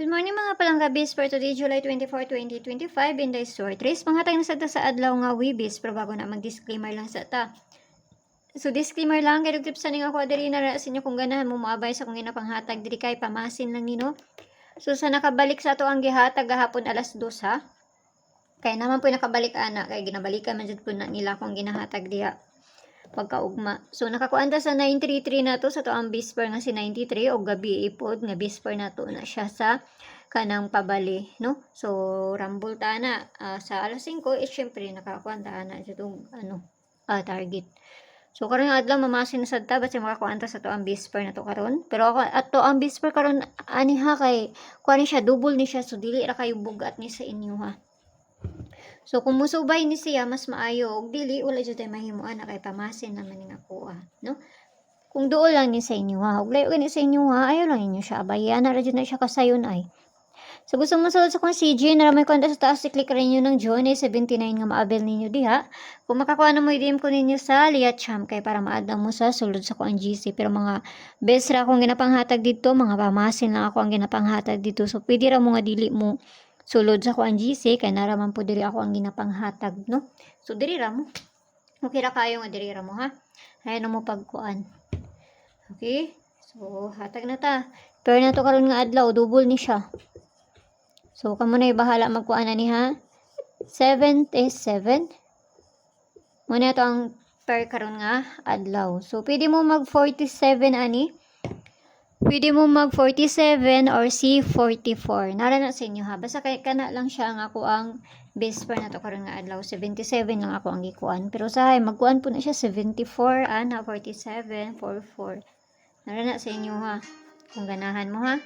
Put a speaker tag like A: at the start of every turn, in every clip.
A: Good morning mga palanggabis for today, July 24, 2025 in the store. Trace, mga na sa adlaw nga wibis, pero bago na mag-disclaimer lang sa ta. So, disclaimer lang, kaya tips sa nga ako, diri na sa inyo kung ganahan mo maabay sa kung ginapanghatag, diri kay pamasin lang nino. So, sa nakabalik sa to ang gihatag gahapon alas 2 ha. Kaya naman po nakabalik ana, kaya ginabalikan man dyan po na nila kung ginahatag diha pagkaugma. So, nakakuanta sa 933 na to sa to ang bisper nga si 93 o gabi ipod nga bisper na to na siya sa kanang pabali, no? So, rambol ta na sa alas 5 syempre nakakuanta na itong target. So, karon nga adlaw mamasin sa ta basta makakuanta sa to ang bisper na to karon. Pero ako at to ang bisper karon ani ha kay kuani siya double ni siya so dili ra kayo bugat ni sa inyo ha. So, kung musubay ni siya, mas maayo. Og dili, wala dyan tayo mahimuan na kay pamasin naman ni nakuha. No? Kung doon lang ni sa inyo ha. Og layo ni sa inyo ha, ayaw lang inyo siya. Abayan na rin na siya kasayon ay. So, gusto mo sulod sa kong CG, naramay ko sa taas, i-click rin nyo ng join ay 79 nga maabel ninyo diha. Kung makakuha na mo, i-DM ko ninyo sa Liacham kay para maadang mo sa sulod sa kong GC. Pero mga best ra akong ginapanghatag dito, mga pamasin lang ako ang ginapanghatag dito. So, pwede ra mo nga dili mo sulod sa kuan GC kay naraman po diri ako ang ginapanghatag no. So diri ra mo. Okay ra kayo nga diri ra mo ha. Hayaan mo pagkuan. Okay? So hatag na ta. Pero na to karon nga adlaw double ni siya. So kamo na bahala magkuan na ni ha. 77. Mo na to ang per karon nga adlaw. So pwede mo mag 47 ani. Pwede mo mag 47 or C44. Nara na sa inyo ha. Basta kay kana lang siya ang ako ang base per na to karon nga adlaw. 77 lang ako ang gikuan. Pero sa magkuan po na siya 74 ana 47 44. Nara na sa inyo ha. Kung ganahan mo ha.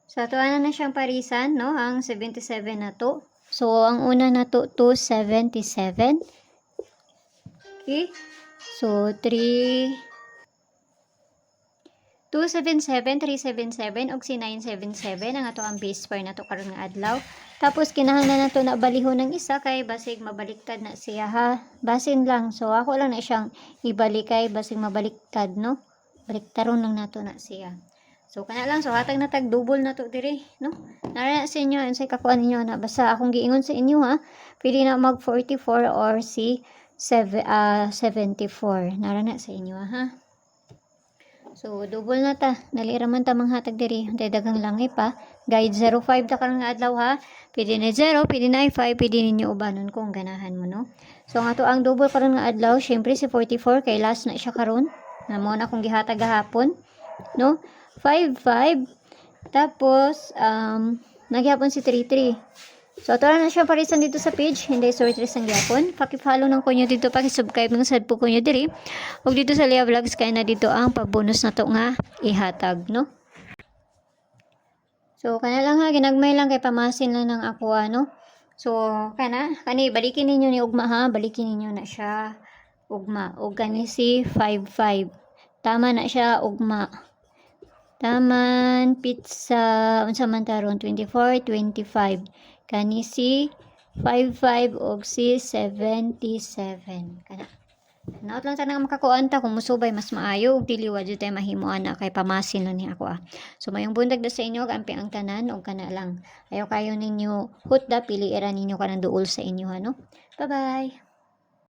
A: So ato na siyang parisan no, ang 77 na to. So ang una na to 277. Okay? So 277, 377, og si 977 ang ato ang base pair na to karon nga adlaw. Tapos kinahanglan na to na balihon ng isa kay basig mabaliktad na siya ha. Basin lang. So ako lang na siyang ibalik kay basig mabaliktad no. Baliktaron lang nato na siya. So kana lang so hatag na tag double na to diri no. Nara sa inyo unsay kakuan ninyo na basta akong giingon sa inyo ha. Pwede na mag 44 or si 74. Nara na sa inyo ha. So, double na ta. Nalira man ta manghatag diri. Hantay daghang langay pa. Guide 05 ta karon nga adlaw ha. Pwede na 0, pwede na 5, pwede ninyo ubanon kung ganahan mo no. So, nga to ang double karon nga adlaw, syempre si 44 kay last na siya karon. Na mo na kung gihatag gahapon, no? 55. Tapos nagyapon si 33. So, ato na siya parisan dito sa page. Hindi sortress ang gyapon. Paki-follow ng kunyo dito, paki-subscribe ng sad po kunyo diri. Ug dito sa Lia Vlogs kay na dito ang pabonus na to nga ihatag, no? So, kana lang ha, ginagmay lang kay pamasin lang ng ako no. So, kani balikin ninyo ni ugma ha, balikin ninyo na siya ugma. Og kani si 55. Tama na siya ugma. Taman pizza unsa man taron 24, 25. Kani si 55 og si 77 kana. Naot lang tanang makakuan ta kung musubay mas maayo ug dili wa jud tay mahimuan na kay pamasin ni ako So mayong bundag da sa inyo gampi ang tanan og kana lang. Ayaw kayo ninyo hutda pili era ninyo kanang duol sa inyo no. Bye bye.